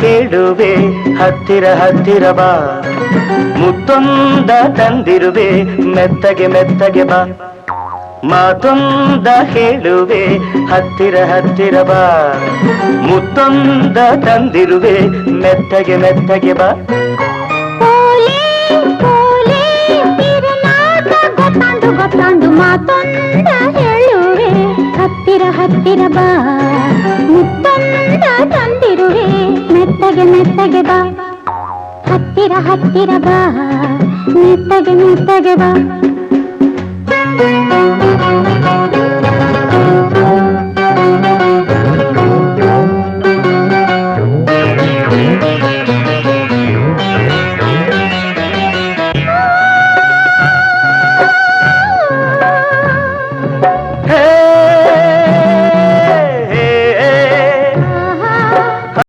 ಹೇಳುವೆ ಹತ್ತಿರ ಹತ್ತಿರ ಬಾ ಮುತ್ತೊಂದ ತಂದಿರುವೆ ಮೆತ್ತಗೆ ಮೆತ್ತಗೆ ಬಾ ಮಾತೊಂದ ಹೇಳುವೆ ಹತ್ತಿರ ಹತ್ತಿರ ಬಾ ಮುತ್ತೊಂದ ತಂದಿರುವೆ ಮೆತ್ತಗೆ ಮೆತ್ತಗೆ ಬಾ ಗೊತ್ತಾಂದು ಮಾತೊಂದ ಹೇಳುವೆ ಹತ್ತಿರ ಹತ್ತಿರ ಬಾ ಮುತ್ತೊಂದ ತಂದಿರುವೆ ಮೆತ್ತಗೆ ಮೆತ್ತಗೆ ಬಾ ಹತ್ತಿರ ಹತ್ತಿರ ಬಾ ಮೆತ್ತಗೆ ಮೆತ್ತಗೆ ಬಾ